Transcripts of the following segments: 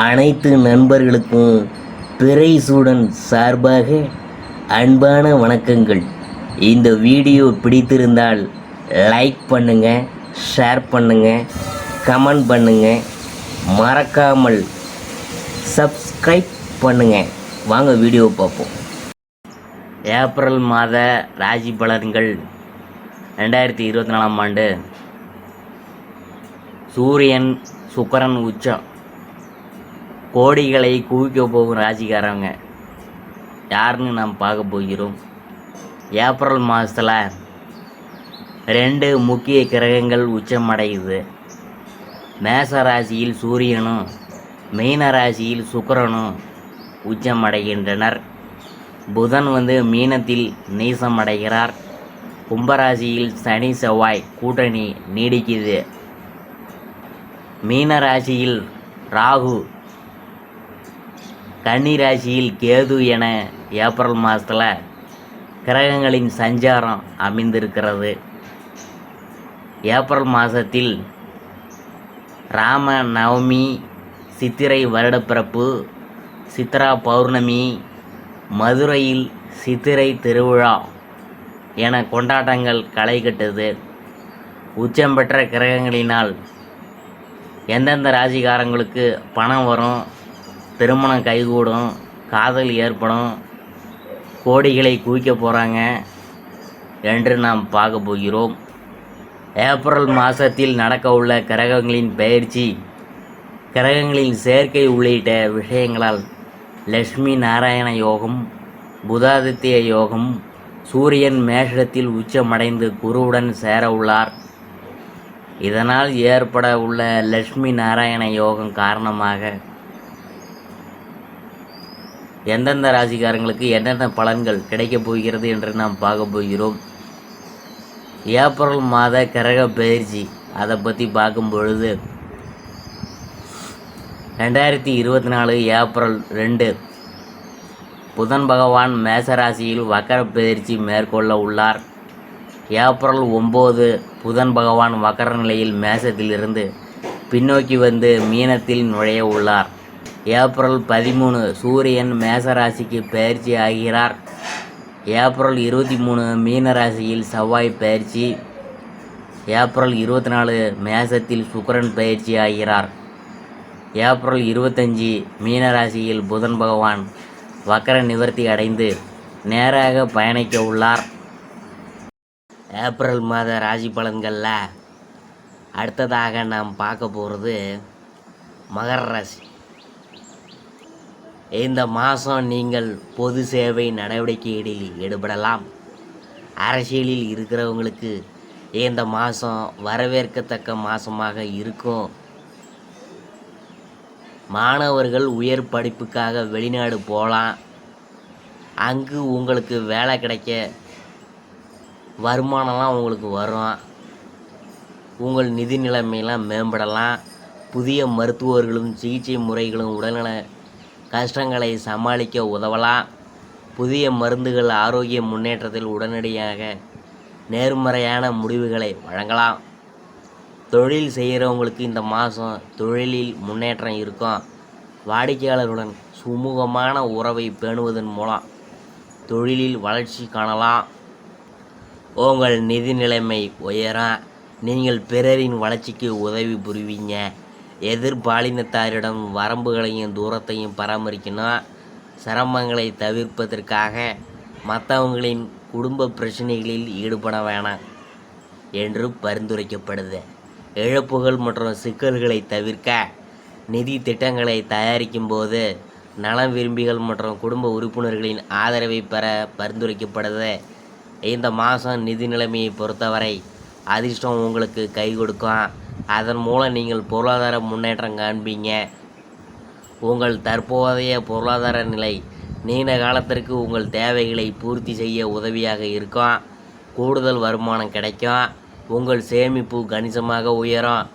அனைத்து நண்பர்களுக்கும் பிறைசூடன் சார்பாக அன்பான வணக்கங்கள். இந்த வீடியோ பிடித்திருந்தால் லைக் பண்ணுங்கள், ஷேர் பண்ணுங்கள், கமெண்ட் பண்ணுங்கள், மறக்காமல் சப்ஸ்கிரைப் பண்ணுங்கள். வாங்க வீடியோ பார்ப்போம். ஏப்ரல் மாத ராசி பலன்கள் 2024 ஆண்டு. சூரியன் சுக்கிரன் உச்சம். கோடிகளை குவிக்க போகும் ராசிக்காரங்க யாருன்னு நாம் பார்க்க போகிறோம். ஏப்ரல் மாதத்தில் 2 முக்கிய கிரகங்கள் உச்சம் அடையுது. மேச ராசியில் சூரியனும் மீன ராசியில் சுக்கிரனும் உச்சம் அடைகின்றனர். புதன் மீனத்தில் நீசம் அடைகிறார். கும்பராசியில் சனி செவ்வாய் கூட்டணி நீடிக்குது. மீன ராசியில் ராகு, கன்னி ராசியில் கேது என ஏப்ரல் மாதத்தில் கிரகங்களின் சஞ்சாரம் அமைந்திருக்கிறது. ஏப்ரல் மாதத்தில் ராம நவமி, சித்திரை வருடப்பிறப்பு, சித்ரா பௌர்ணமி, மதுரையில் சித்திரை திருவிழா என கொண்டாட்டங்கள் களை கட்டுது. உச்சம் பெற்ற கிரகங்களினால் எந்தெந்த ராசிக்காரங்களுக்கு பணம் வரும், திருமணம் கைகூடும், காதல் ஏற்படும், கோடிகளை குவிக்க போகிறாங்க என்று நாம் பார்க்க போகிறோம். ஏப்ரல் மாதத்தில் நடக்க உள்ள கிரகங்களின் பெயர்ச்சி, கிரகங்களின் சேர்க்கை உள்ளிட்ட விஷயங்களால் லட்சுமி நாராயண யோகம், புதாதித்ய யோகம், சூரியன் மேஷத்தில் உச்சமடைந்து குருவுடன் சேர உள்ளார். இதனால் ஏற்பட உள்ள லட்சுமி நாராயண யோகம் காரணமாக எந்தெந்த ராசிக்காரங்களுக்கு என்னென்ன பலன்கள் கிடைக்கப் போகிறது என்று நாம் பார்க்க போகிறோம். ஏப்ரல் மாத கிரக பயிற்சி அதை பற்றி பார்க்கும் பொழுது 2024 ஏப்ரல் 2 புதன் பகவான் மேசராசியில் வக்கர பயிற்சி மேற்கொள்ள உள்ளார். ஏப்ரல் 9 புதன் பகவான் வக்கர நிலையில் மேசத்திலிருந்து பின்னோக்கி மீனத்தில் நுழைய உள்ளார். ஏப்ரல் 13 சூரியன் மேசராசிக்கு பயிற்சி ஆகிறார். ஏப்ரல் 23 மீன ராசியில் செவ்வாய் பயிற்சி. ஏப்ரல் 24 மேசத்தில் சுக்கிரன் பயிற்சி ஆகிறார். ஏப்ரல் 25 மீன ராசியில் புதன் பகவான் வக்கர நிவர்த்தி அடைந்து நேராக பயணிக்க உள்ளார். ஏப்ரல் மாத ராசி பலன்களில் அடுத்ததாக நாம் பார்க்க போகிறது மகர ராசி. இந்த மாதம் நீங்கள் பொது சேவை நடவடிக்கைகளில் ஈடுபடலாம். அரசியலில் இருக்கிறவங்களுக்கு இந்த மாதம் வரவேற்கத்தக்க மாதமாக இருக்கும். மாணவர்கள் உயர் படிப்புக்காக வெளிநாடு போகலாம். அங்கு உங்களுக்கு வேலை கிடைக்க வருமானம்லாம் உங்களுக்கு வரும். உங்கள் நிதி நிலைமையெல்லாம் மேம்படலாம். புதிய மருத்துவர்களும் சிகிச்சை முறைகளும் உடல்நல கஷ்டங்களை சமாளிக்க உதவலாம். புதிய மருந்துகள் ஆரோக்கிய முன்னேற்றத்தில் உடனடியாக நேர்மறையான முடிவுகளை வழங்கலாம். தொழில் செய்கிறவங்களுக்கு இந்த மாதம் தொழிலில் முன்னேற்றம் இருக்கும். வாடிக்கையாளர்களுடன் சுமூகமான உறவை பேணுவதன் மூலம் தொழிலில் வளர்ச்சி காணலாம். உங்கள் நிதி நிலைமை உயரும். நீங்கள் பிறரின் வளர்ச்சிக்கு உதவி புரிவீங்க. எதிர்பாலினத்தாரிடம் வரம்புகளையும் தூரத்தையும் பராமரிக்கணும். சிரமங்களை தவிர்ப்பதற்காக மற்றவங்களின் குடும்ப பிரச்சனைகளில் ஈடுபட வேணாம் என்று பரிந்துரைக்கப்படுது. இழப்புகள் மற்றும் சிக்கல்களை தவிர்க்க நிதி திட்டங்களை தயாரிக்கும் போது நலம் விரும்பிகள் மற்றும் குடும்ப உறுப்பினர்களின் ஆதரவை பெற பரிந்துரைக்கப்படுது. இந்த மாதம் நிதி நிலைமையை பொறுத்தவரை அதிர்ஷ்டம் உங்களுக்கு கை கொடுக்கும். அதன் மூலம் நீங்கள் பொருளாதார முன்னேற்றம் காண்பீங்க. உங்கள் தற்போதைய பொருளாதார நிலை நீண்ட காலத்திற்கு உங்கள் தேவைகளை பூர்த்தி செய்ய உதவியாக இருக்கும். கூடுதல் வருமானம் கிடைக்கும். உங்கள் சேமிப்பு கணிசமாக உயரும்.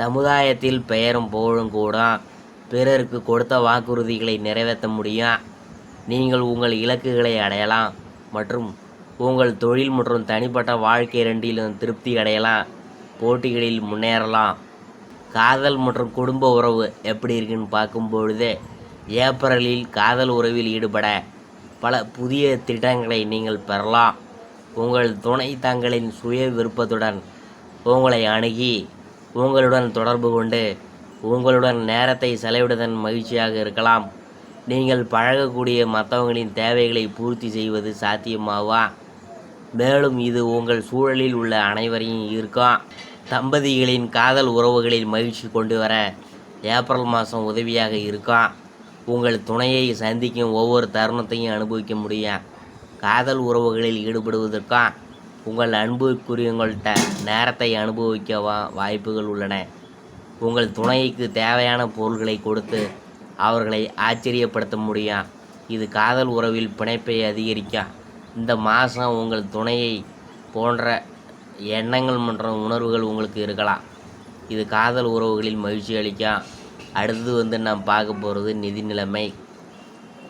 சமுதாயத்தில் பெயரும் புகழும் கூடும். பிறருக்கு கொடுத்த வாக்குறுதிகளை நிறைவேற்ற முடியும். நீங்கள் உங்கள் இலக்குகளை அடையலாம் மற்றும் உங்கள் தொழில் மற்றும் தனிப்பட்ட வாழ்க்கை இரண்டிலும் திருப்தி அடையலாம். போட்டிகளில் முன்னேறலாம். காதல் மற்றும் குடும்ப உறவு எப்படி இருக்குன்னு பார்க்கும்பொழுது, ஏப்ரலில் காதல் உறவில் ஈடுபட பல புதிய திட்டங்களை நீங்கள் பெறலாம். உங்கள் துணை தங்களின் சுய விருப்பத்துடன் உங்களை அணுகி உங்களுடன் தொடர்பு கொண்டு உங்களுடன் நேரத்தை செலவிடுவதன் மகிழ்ச்சியாக இருக்கலாம். நீங்கள் பழகக்கூடிய மற்றவங்களின் தேவைகளை பூர்த்தி செய்வது சாத்தியமாவா? மேலும் இது உங்கள் சூழலில் உள்ள அனைவரையும் ஈர்க்கும். தம்பதிகளின் காதல் உறவுகளில் மகிழ்ச்சி கொண்டு வர ஏப்ரல் மாதம் உதவியாக இருக்கும். உங்கள் துணையை சந்திக்கும் ஒவ்வொரு தருணத்தையும் அனுபவிக்க முடியும். காதல் உறவுகளில் ஈடுபடுவதற்கும் உங்கள் அன்புக்குரியவங்கள்ட்ட நேரத்தை அனுபவிக்க வாய்ப்புகள் உள்ளன. உங்கள் துணைக்கு தேவையான பொருள்களை கொடுத்து அவர்களை ஆச்சரியப்படுத்த முடியும். இது காதல் உறவில் பிணைப்பை அதிகரிக்கும். இந்த மாதம் உங்கள் துணையை போன்ற எண்ணங்கள் மற்றும் உணர்வுகள் உங்களுக்கு இருக்கலாம். இது காதல் உறவுகளில் மகிழ்ச்சி அளிக்கும். அடுத்தது நாம் பார்க்க போகிறது நிதி நிலைமை.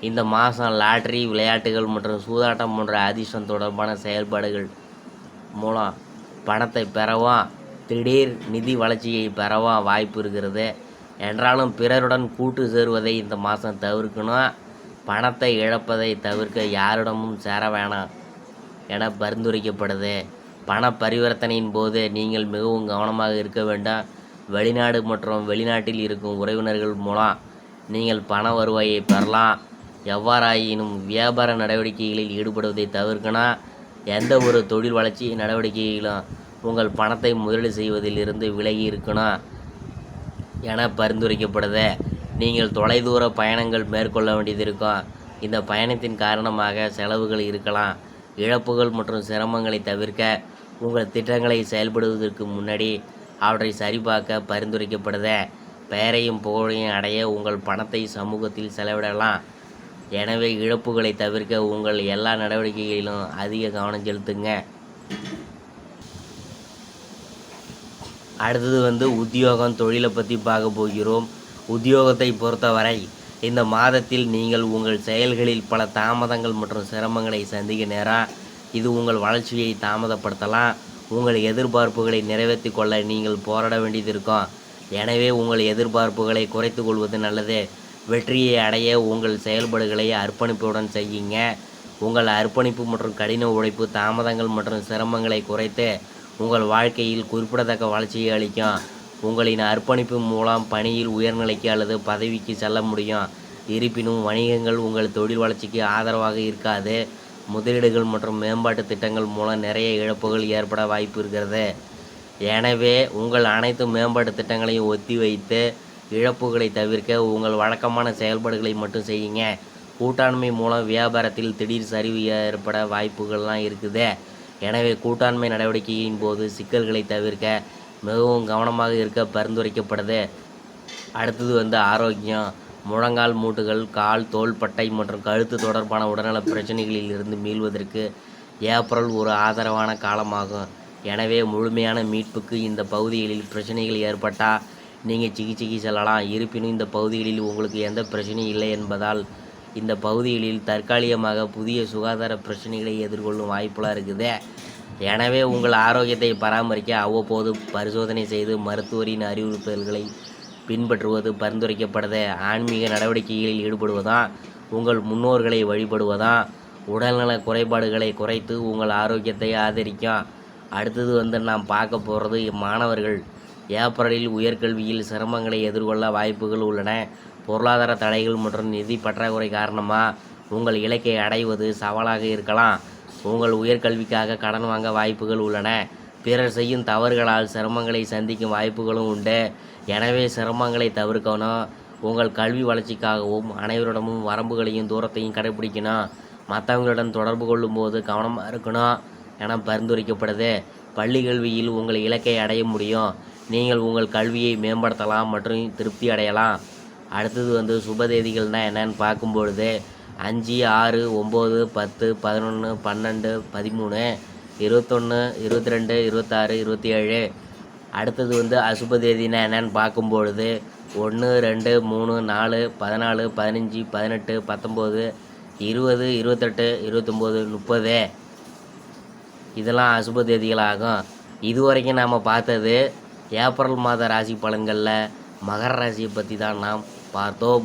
இந்த மாதம் லாட்டரி, விளையாட்டுகள் மற்றும் சூதாட்டம் போன்ற அதிர்ஷ்டம் தொடர்பான செயல்பாடுகள் மூலம் பணத்தை பெறவும் திடீர் நிதி வளர்ச்சியை பெறவும் வாய்ப்பு இருக்கிறது. என்றாலும் பிறருடன் கூட்டு சேருவதை இந்த மாதம் தவிர்க்கணும். பணத்தை இழப்பதை தவிர்க்க யாரிடமும் சேர வேணாம் என பரிந்துரைக்கப்படுது. பண பரிவர்த்தனையின் போது நீங்கள் மிகவும் கவனமாக இருக்க வேண்டும். வெளிநாடு மற்றும் வெளிநாட்டில் இருக்கும் உறவினர்கள் மூலம் நீங்கள் பண வருவாயை பெறலாம். எவ்வாறாயினும் வியாபார நடவடிக்கைகளில் ஈடுபடுவதை தவிர்க்கணும். எந்த ஒரு தொழில் வளர்ச்சி நடவடிக்கைகளிலும் உங்கள் பணத்தை முதலீடு செய்வதில் இருந்து விலகி இருக்கணும் என பரிந்துரைக்கப்படுது. நீங்கள் தொலைதூர பயணங்கள் மேற்கொள்ள வேண்டியது இருக்கும். இந்த பயணத்தின் காரணமாக செலவுகள் இருக்கலாம். இழப்புகள் மற்றும் சிரமங்களை தவிர்க்க உங்கள் திட்டங்களை செயல்படுவதற்கு முன்னாடி அவற்றை சரிபார்க்க பரிந்துரைக்கப்படுது. பெயரையும் புகழையும் அடைய உங்கள் பணத்தை சமூகத்தில் செலவிடலாம். எனவே இழப்புகளை தவிர்க்க உங்கள் எல்லா நடவடிக்கைகளிலும் அதிக கவனம் செலுத்துங்க. அடுத்தது உத்தியோகம், தொழிலை பற்றி பார்க்க போகிறோம். உத்தியோகத்தை பொறுத்தவரை இந்த மாதத்தில் நீங்கள் உங்கள் செயல்களில் பல தாமதங்கள் மற்றும் சிரமங்களை சந்திக்க நேரம். இது உங்கள் வளர்ச்சியை தாமதப்படுத்தலாம். உங்கள் எதிர்பார்ப்புகளை நிறைவேற்றி கொள்ள நீங்கள் போராட வேண்டியது இருக்கும். எனவே உங்கள் எதிர்பார்ப்புகளை குறைத்து கொள்வது நல்லது. வெற்றியை அடைய உங்கள் செயல்பாடுகளை அர்ப்பணிப்புடன் செய்யுங்க. உங்கள் அர்ப்பணிப்பு மற்றும் கடின உழைப்பு தாமதங்கள் மற்றும் சிரமங்களை குறைத்து உங்கள் வாழ்க்கையில் குறிப்பிடத்தக்க வளர்ச்சியை அளிக்கும். உங்களின் அர்ப்பணிப்பு மூலம் பணியில் உயர்நிலைக்கு அல்லது பதவிக்கு செல்ல முடியும். இருப்பினும் வணிகங்கள் உங்கள் தொழில் வளர்ச்சிக்கு ஆதரவாக இருக்காது. முதலீடுகள் மற்றும் மேம்பாட்டு திட்டங்கள் மூலம் நிறைய இழப்புகள் ஏற்பட வாய்ப்பு இருக்கிறது. எனவே உங்கள் அனைத்து மேம்பாட்டு திட்டங்களையும் ஒத்தி வைத்து இழப்புகளை தவிர்க்க உங்கள் வழக்கமான செயல்பாடுகளை மட்டும் செய்யுங்க. கூட்டாண்மை மூலம் வியாபாரத்தில் திடீர் சரிவு ஏற்பட வாய்ப்புகள்லாம் இருக்குது. எனவே கூட்டாண்மை நடவடிக்கையின் போது சிக்கல்களை தவிர்க்க மிகவும் கவனமாக இருக்க பரிந்துரைக்கப்படுது. அடுத்தது ஆரோக்கியம். முழங்கால் மூட்டுகள், கால், தோள்பட்டை மற்றும் கழுத்து தொடர்பான உடல்நல பிரச்சனைகளில் இருந்து மீள்வதற்கு ஏப்ரல் ஒரு ஆதரவான காலமாகும். எனவே முழுமையான மீட்புக்கு இந்த பகுதிகளில் பிரச்சனைகள் ஏற்பட்டால் நீங்கள் சிகிச்சைக்கு செல்லலாம். இருப்பினும் இந்த பகுதிகளில் உங்களுக்கு எந்த பிரச்சனையும் இல்லை என்பதால் இந்த பகுதிகளில் தற்காலிகமாக புதிய சுகாதார பிரச்சனைகளை எதிர்கொள்ளும் வாய்ப்புலாம் இருக்குது. எனவே உங்கள் ஆரோக்கியத்தை பராமரிக்க அவ்வப்போது பரிசோதனை செய்து மருத்துவரின் அறிவுறுத்தல்களை பின்பற்றுவது பரிந்துரைக்கப்படுது. ஆன்மீக நடவடிக்கைகளில் ஈடுபடுவதும் உங்கள் முன்னோர்களை வழிபடுவதும் உடல்நல குறைபாடுகளை குறைத்து உங்கள் ஆரோக்கியத்தை ஆதரிக்கும். அடுத்தது நாம் பார்க்க போகிறது மாணவர்கள். ஏப்ரலில் உயர்கல்வியில் சிரமங்களை எதிர்கொள்ள வாய்ப்புகள் உள்ளன. பொருளாதார தடைகள் மற்றும் நிதி பற்றாக்குறை காரணமாக உங்கள் இலக்கை அடைவது சவாலாக இருக்கலாம். உங்கள் உயர்கல்விக்காக கடன் வாங்க வாய்ப்புகள் உள்ளன. பிறர் செய்யும் தவறுகளால் சிரமங்களை சந்திக்கும் வாய்ப்புகளும் உண்டு. எனவே சிரமங்களை தவிர்க்கணும். உங்கள் கல்வி வளர்ச்சிக்காகவும் அனைவரிடமும் வரம்புகளையும் தூரத்தையும் கடைபிடிக்கணும். மற்றவங்களுடன் தொடர்பு கொள்ளும்போது கவனமாக இருக்கணும் என பரிந்துரைக்கப்படுது. பள்ளி கல்வியில் உங்கள் இலக்கை அடைய முடியும். நீங்கள் உங்கள் கல்வியை மேம்படுத்தலாம் மற்றும் திருப்தி அடையலாம். அடுத்தது சுபதேதிகள்னால் என்னென்னு பார்க்கும்பொழுது 5, 6, 9, 10, 11, 12, 13, 21, 22, 26, 27. அடுத்தது அசுப தேதினா என்னென்னு பார்க்கும்பொழுது 1, 2, 3, 4, 14, 15, 18, 19, 20, 28, 29, 30. இதெல்லாம் அசுப தேதிகளாகும். இதுவரைக்கும் நாம் பார்த்தது ஏப்ரல் மாத ராசி பலன்களில் மகர ராசியை பற்றி தான் நாம் பார்த்தோம்.